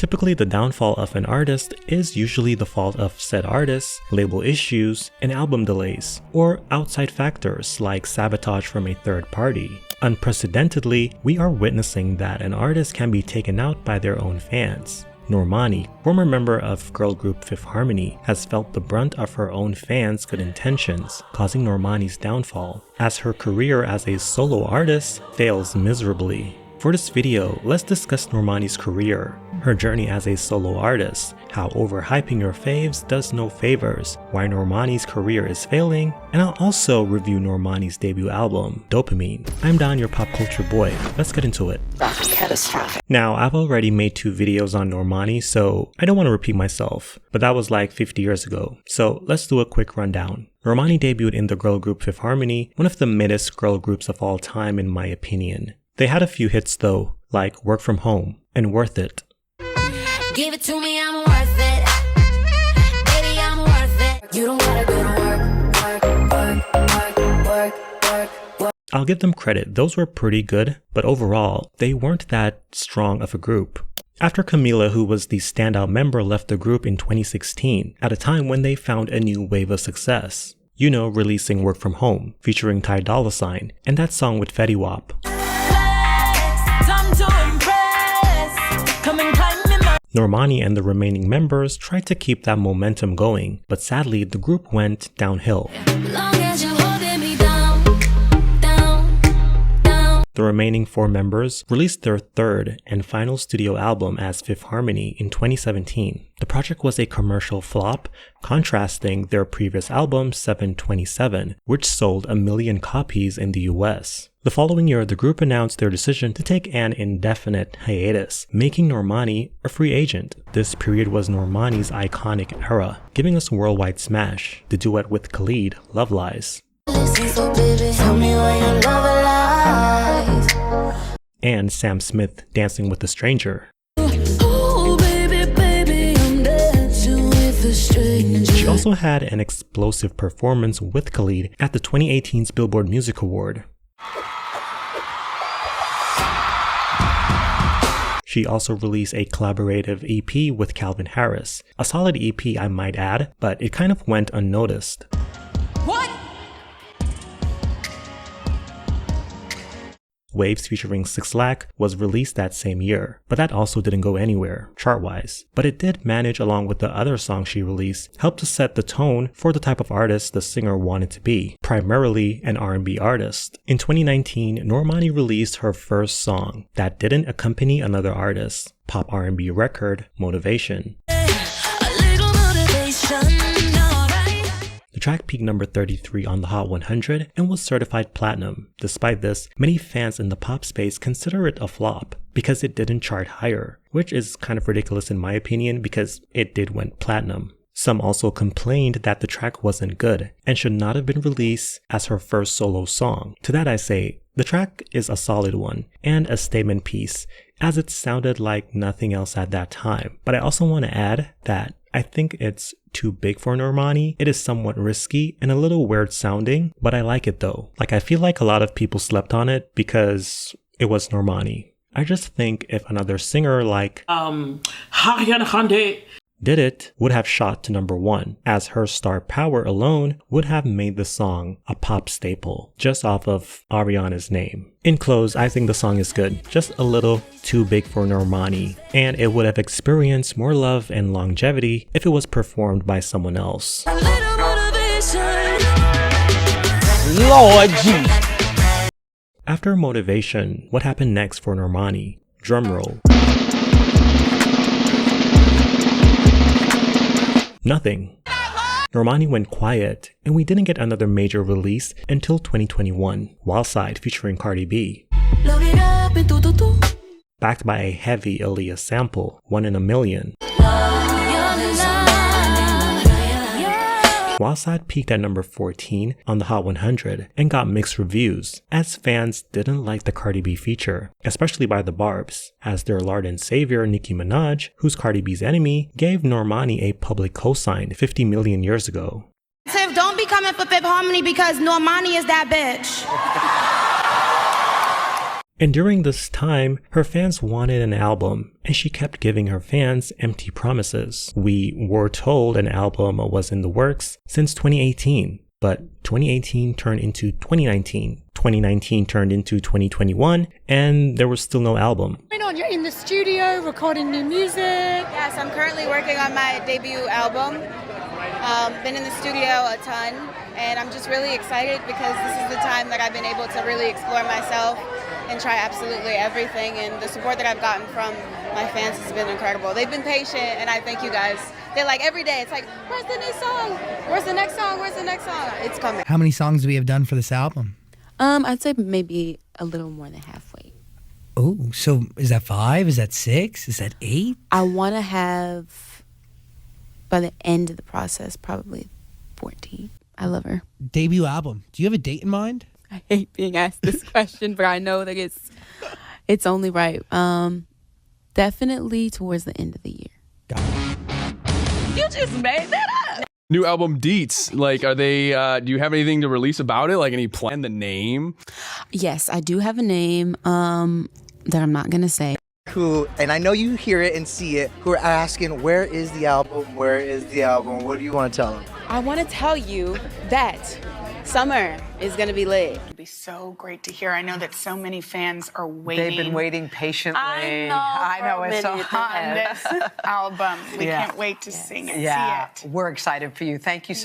Typically, the downfall of an artist is usually the fault of said artist, label issues, and album delays, or outside factors like sabotage from a third party. Unprecedentedly, we are witnessing that an artist can be taken out by their own fans. Normani, former member of girl group Fifth Harmony, has felt the brunt of her own fans' good intentions, causing Normani's downfall, as her career as a solo artist fails miserably. For this video, let's discuss Normani's career, her journey as a solo artist, how overhyping your faves does no favors, why Normani's career is failing, and I'll also review Normani's debut album, Dopamine. I'm Don, your pop culture boy. Let's get into it. Catastrophic. Now, I've already made 2 videos on Normani, so I don't want to repeat myself, but that was like 50 years ago. So let's do a quick rundown. Normani debuted in the girl group Fifth Harmony, one of the middest girl groups of all time in my opinion. They had a few hits though, like Work From Home and Worth It. Give it to me, I'm worth it. Baby, I'm worth it. You don't gotta go to work. I'll give them credit, those were pretty good, but overall, they weren't that strong of a group. After Camila, who was the standout member, left the group in 2016, at a time when they found a new wave of success. You know, releasing Work From Home, featuring Ty Dolla $ign, and that song with Fetty Wap. Normani and the remaining members tried to keep that momentum going, but sadly the group went downhill. The remaining 4 members released their third and final studio album as Fifth Harmony in 2017. The project was a commercial flop, contrasting their previous album 727, which sold 1 million copies in the US. The following year, the group announced their decision to take an indefinite hiatus, making Normani a free agent. This period was Normani's iconic era, giving us Worldwide Smash, the duet with Khalid, Love Lies, and Sam Smith, Dancing with a Stranger. She also had an explosive performance with Khalid at the 2018 Billboard Music Award. She also released a collaborative EP with Calvin Harris. A solid EP, I might add, but it kind of went unnoticed. What? Waves featuring 6 Lack was released that same year, but that also didn't go anywhere, chart-wise. But it did manage, along with the other songs she released, help to set the tone for the type of artist the singer wanted to be, primarily an R&B artist. In 2019, Normani released her first song that didn't accompany another artist, pop R&B record, Motivation. The track peaked number 33 on the Hot 100 and was certified platinum. Despite this, many fans in the pop space consider it a flop because it didn't chart higher, which is kind of ridiculous in my opinion because it did went platinum. Some also complained that the track wasn't good and should not have been released as her first solo song. To that I say, the track is a solid one and a statement piece, as it sounded like nothing else at that time. But I also want to add that I think it's too big for Normani. It is somewhat risky and a little weird sounding, but I like it though. Like, I feel like a lot of people slept on it because it was Normani. I just think if another singer like did it, would have shot to number 1, as her star power alone would have made the song a pop staple, just off of Ariana's name. In close, I think the song is good, just a little too big for Normani, and it would have experienced more love and longevity if it was performed by someone else. Lord Jesus. After Motivation, what happened next for Normani? Drumroll. Nothing. Normani went quiet, and we didn't get another major release until 2021, Wild Side featuring Cardi B. Backed by a heavy Aaliyah sample, 1 in a Million. Wild Side peaked at number 14 on the Hot 100 and got mixed reviews, as fans didn't like the Cardi B feature, especially by the Barbs, as their Lord and Savior Nicki Minaj, who's Cardi B's enemy, gave Normani a public cosign 50 million years ago. Tiff, don't be coming for Fifth Harmony because Normani is that bitch. And during this time, her fans wanted an album, and she kept giving her fans empty promises. We were told an album was in the works since 2018, but 2018 turned into 2019. 2019 turned into 2021, and there was still no album. You're in the studio recording new music. Yes, I'm currently working on my debut album. Been in the studio a ton, and I'm just really excited because this is the time that I've been able to really explore myself and try absolutely everything, and the support that I've gotten from my fans has been incredible. They've been patient, and I thank you guys. They're like every day, it's like, where's the new song? Where's the next song? Where's the next song? It's coming. How many songs do we have done for this album? I'd say maybe a little more than halfway. Oh, so is that 5? Is that 6? Is that 8? I want to have, by the end of the process, probably 14. I love her. Debut album. Do you have a date in mind? I hate being asked this question, but I know that it's only right. Definitely towards the end of the year. Got it. You just made that up. New album deets, like, are they, do you have anything to release about it? Like any plan, the name? Yes, I do have a name that I'm not going to say. Who, and I know you hear it and see it, who are asking, where is the album? Where is the album? What do you want to tell them? I want to tell you that summer is going to be lit. It'd be so great to hear. I know that so many fans are waiting. They've been waiting patiently. I know it's so on hard. this album. We can't wait to sing it, see it. We're excited for you. Thank you so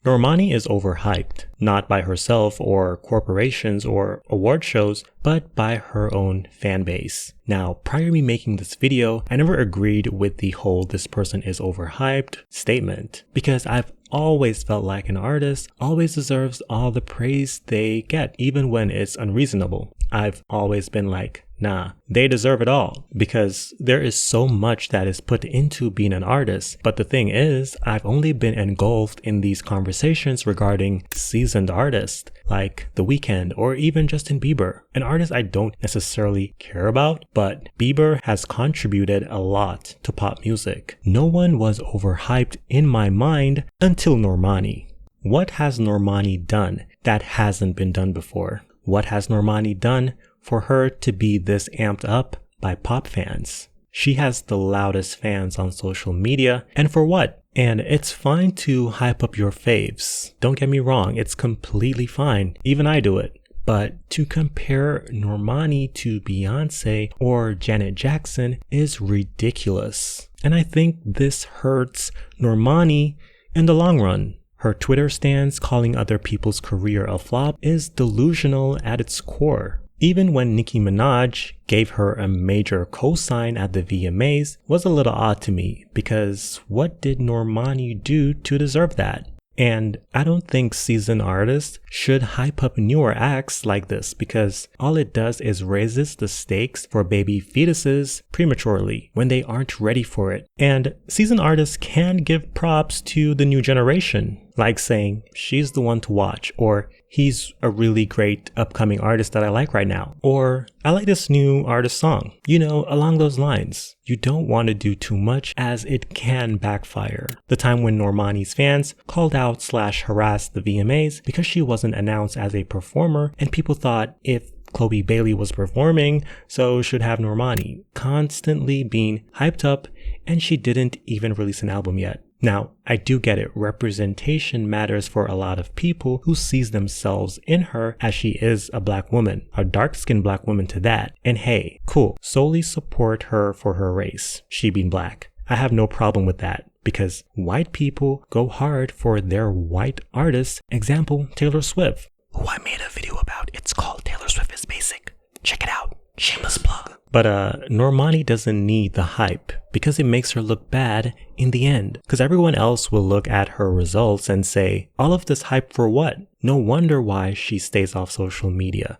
Normani is overhyped, not by herself or corporations or award shows, but by her own fan base. Now, prior to me making this video, I never agreed with the whole "this person is overhyped" statement, because I've always felt like an artist always deserves all the praise they get, even when it's unreasonable. I've always been like, nah, they deserve it all, because there is so much that is put into being an artist. But the thing is, I've only been engulfed in these conversations regarding seasoned artists like The Weeknd or even Justin Bieber, an artist I don't necessarily care about, but Bieber has contributed a lot to pop music. No one was overhyped in my mind until Normani. What has Normani done that hasn't been done before? What has Normani done for her to be this amped up by pop fans? She has the loudest fans on social media, and for what? And it's fine to hype up your faves. Don't get me wrong, it's completely fine. Even I do it. But to compare Normani to Beyonce or Janet Jackson is ridiculous. And I think this hurts Normani in the long run. Her Twitter stance calling other people's career a flop is delusional at its core. Even when Nicki Minaj gave her a major cosign at the VMAs was a little odd to me, because what did Normani do to deserve that? And I don't think seasoned artists should hype up newer acts like this, because all it does is raises the stakes for baby fetuses prematurely when they aren't ready for it. And seasoned artists can give props to the new generation, like saying, she's the one to watch, or he's a really great upcoming artist that I like right now, or I like this new artist song. You know, along those lines. You don't want to do too much, as it can backfire. The time when Normani's fans called out / harassed the VMAs because she wasn't announced as a performer, and people thought if Chloe Bailey was performing, so should have Normani, constantly being hyped up, and she didn't even release an album yet. Now, I do get it. Representation matters for a lot of people who sees themselves in her, as she is a black woman, a dark-skinned black woman to that. And hey, cool, solely support her for her race, she being black. I have no problem with that, because white people go hard for their white artists. Example, Taylor Swift, who I made a video about. It's called Taylor Swift is Basic. Check it out. Shameless plug. But Normani doesn't need the hype, because it makes her look bad in the end. Because everyone else will look at her results and say, all of this hype for what? No wonder why she stays off social media.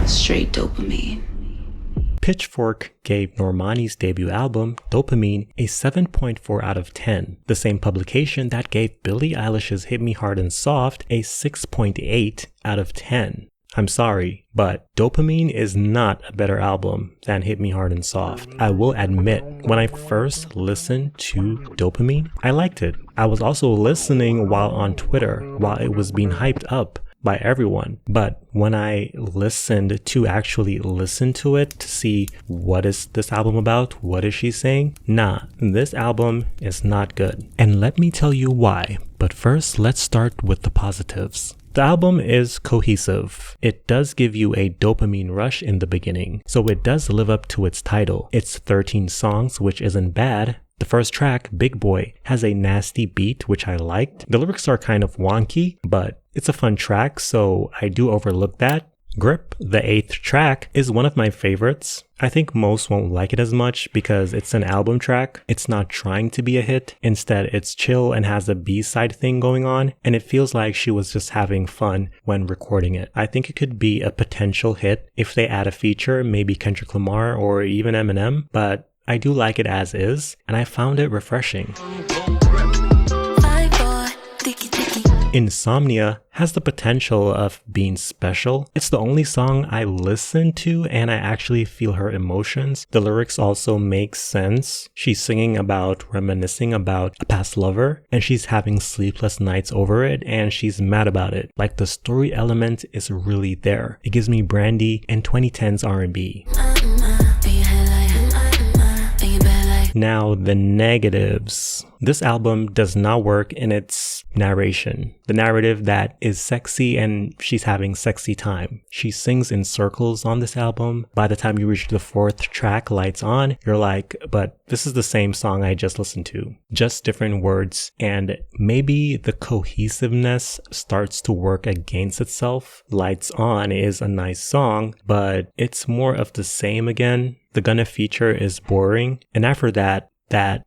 Straight dopamine. Pitchfork gave Normani's debut album, Dopamine, a 7.4 out of 10. The same publication that gave Billie Eilish's Hit Me Hard and Soft a 6.8 out of 10. I'm sorry, but Dopamine is not a better album than Hit Me Hard and Soft. I will admit, when I first listened to Dopamine, I liked it. I was also listening while on Twitter, while it was being hyped up. by everyone. But when I listened to actually listen to it to see what is this album about, what is she saying? Nah, this album is not good. And let me tell you why. But first, let's start with the positives. The album is cohesive. It does give you a dopamine rush in the beginning, so it does live up to its title. It's 13 songs, which isn't bad. The first track, Big Boy, has a nasty beat, which I liked. The lyrics are kind of wonky, but it's a fun track, so I do overlook that. Grip, the 8th track, is one of my favorites. I think most won't like it as much because it's an album track. It's not trying to be a hit. Instead, it's chill and has a B-side thing going on, and it feels like she was just having fun when recording it. I think it could be a potential hit if they add a feature, maybe Kendrick Lamar or even Eminem, but I do like it as is, and I found it refreshing. Insomnia has the potential of being special. It's the only song I listen to and I actually feel her emotions. The lyrics also make sense. She's singing about reminiscing about a past lover and she's having sleepless nights over it and she's mad about it. Like the story element is really there. It gives me Brandy and 2010s R&B. Now, the negatives. This album does not work in its narration. The narrative that is sexy and she's having sexy time. She sings in circles on this album. By the time you reach the 4th track, Lights On, you're like, but this is the same song I just listened to. Just different words. And maybe the cohesiveness starts to work against itself. Lights On is a nice song, but it's more of the same again. The Gunna feature is boring, and after that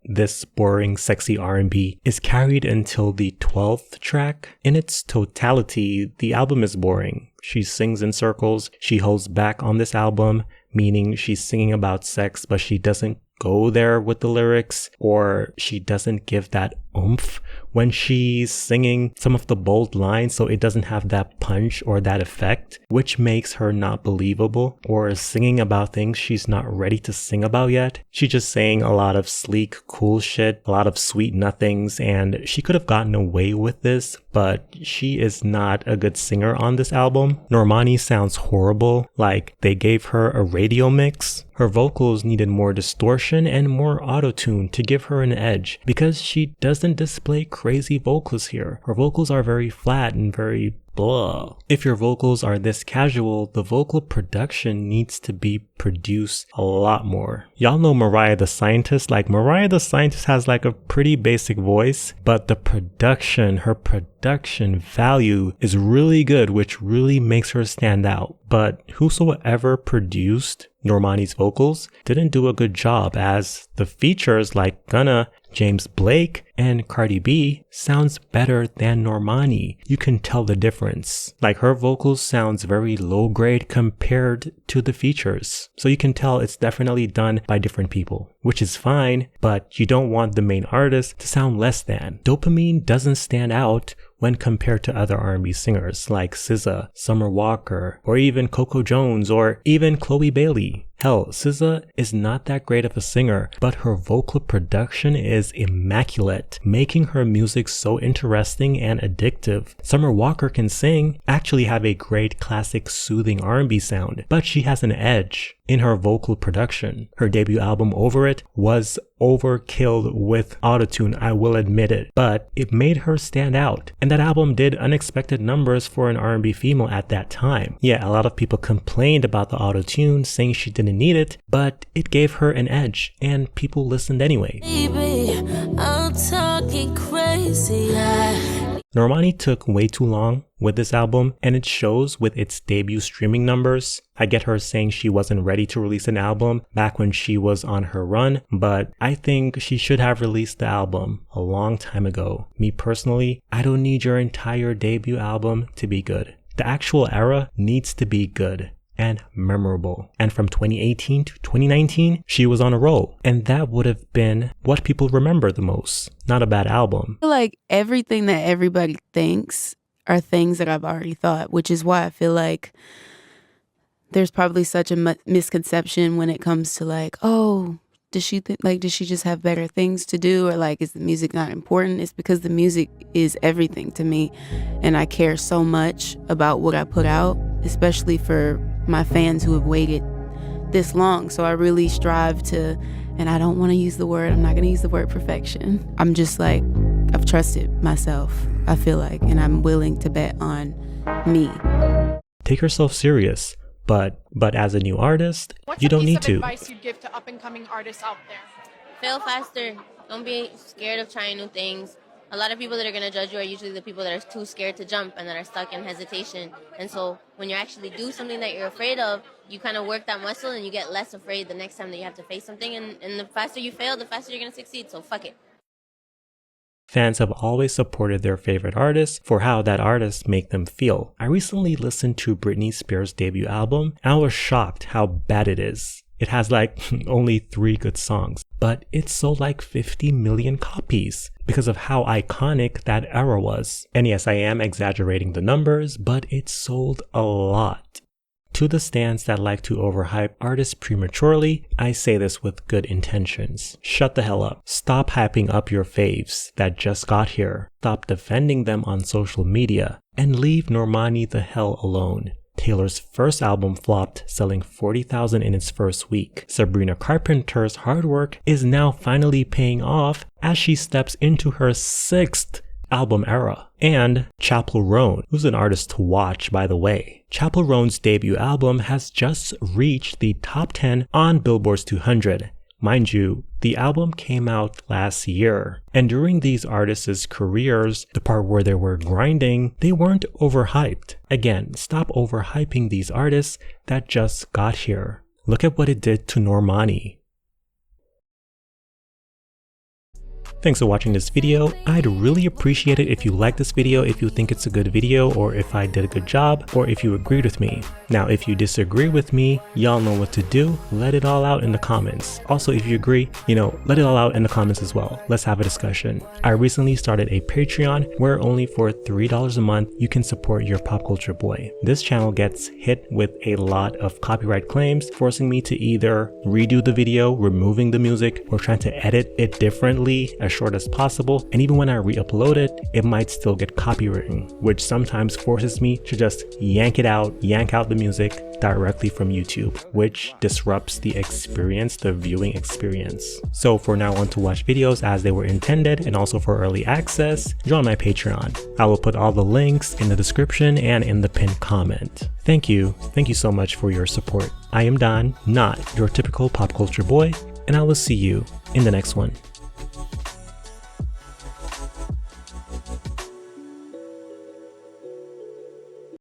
this boring sexy R&B is carried until the 12th track. In its totality, the album is boring. She sings in circles, she holds back on this album, meaning she's singing about sex, but she doesn't go there with the lyrics, or she doesn't give that oomph when she's singing some of the bold lines, so it doesn't have that punch or that effect, which makes her not believable, or singing about things she's not ready to sing about yet. She's just saying a lot of sleek, cool shit, a lot of sweet nothings, and she could have gotten away with this, but she is not a good singer on this album. Normani sounds horrible, like they gave her a radio mix. Her vocals needed more distortion and more auto-tune to give her an edge, because she doesn't display crazy vocals here. Her vocals are very flat and very blah. If your vocals are this casual, the vocal production needs to be produced a lot more. Y'all know Mariah the Scientist? Like, Mariah the Scientist has like a pretty basic voice, but the production, her production value is really good, which really makes her stand out. But whosoever produced Normani's vocals didn't do a good job, as the features like Gunna, James Blake, and Cardi B sounds better than Normani. You can tell the difference. Like, her vocals sounds very low grade compared to the features. So you can tell it's definitely done by different people, which is fine, but you don't want the main artist to sound less than. Dopamine doesn't stand out when compared to other R&B singers like SZA, Summer Walker, or even Coco Jones, or even Chloe Bailey. Hell, SZA is not that great of a singer, but her vocal production is immaculate, making her music so interesting and addictive. Summer Walker can sing, actually have a great classic soothing R&B sound, but she has an edge in her vocal production. Her debut album, Over It, was overkill with autotune, I will admit it, but it made her stand out. And that album did unexpected numbers for an R&B female at that time. Yeah, a lot of people complained about the autotune, saying she didn't need it, but it gave her an edge, and people listened anyway. Baby, I'm talking crazy. Normani took way too long with this album, and it shows with its debut streaming numbers. I get her saying she wasn't ready to release an album back when she was on her run, but I think she should have released the album a long time ago. Me personally, I don't need your entire debut album to be good. The actual era needs to be good and memorable. And from 2018 to 2019, she was on a roll. And that would have been what people remember the most. Not a bad album. I feel like everything that everybody thinks are things that I've already thought, which is why I feel like there's probably such a misconception when it comes to like, oh, does she does she just have better things to do, or like is the music not important? It's because the music is everything to me, and I care so much about what I put out, especially for my fans who have waited this long. So I really strive to, and I don't want to use the word, I'm not going to use the word perfection. I'm just like, I've trusted myself, I feel like, and I'm willing to bet on me. Take yourself serious, but as a new artist, you don't need to. What's a piece of advice you'd give to up-and-coming artists out there? Fail faster. Don't be scared of trying new things. A lot of people that are going to judge you are usually the people that are too scared to jump and that are stuck in hesitation. And so when you actually do something that you're afraid of, you kind of work that muscle and you get less afraid the next time that you have to face something. And the faster you fail, the faster you're going to succeed. So fuck it. Fans have always supported their favorite artists for how that artist make them feel. I recently listened to Britney Spears' debut album, and I was shocked how bad it is. It has like only 3 good songs, but it sold like 50 million copies because of how iconic that era was. And yes, I am exaggerating the numbers, but it sold a lot. To the stands that like to overhype artists prematurely, I say this with good intentions. Shut the hell up. Stop hyping up your faves that just got here. Stop defending them on social media, and leave Normani the hell alone. Taylor's first album flopped, selling 40,000 in its first week. Sabrina Carpenter's hard work is now finally paying off as she steps into her 6th album era. And Chappell Roan, who's an artist to watch by the way. Chappell Roan's debut album has just reached the top 10 on Billboard's 200. Mind you, the album came out last year, and during these artists' careers, the part where they were grinding, they weren't overhyped. Again, stop overhyping these artists that just got here. Look at what it did to Normani. Thanks for watching this video. I'd really appreciate it if you like this video, if you think it's a good video, or if I did a good job, or if you agreed with me. Now, if you disagree with me, y'all know what to do. Let it all out in the comments. Also, if you agree, let it all out in the comments as well. Let's have a discussion. I recently started a Patreon where only for $3 a month, you can support your pop culture boy. This channel gets hit with a lot of copyright claims, forcing me to either redo the video, removing the music, or trying to edit it differently, as short as possible, and even when I re-upload it, it might still get copywritten, which sometimes forces me to just yank out the music directly from YouTube, which disrupts the experience, the viewing experience. So for now on to watch videos as they were intended, and also for early access, join my Patreon. I will put all the links in the description and in the pinned comment. Thank you so much for your support. I am Don, not your typical pop culture boy, and I will see you in the next one.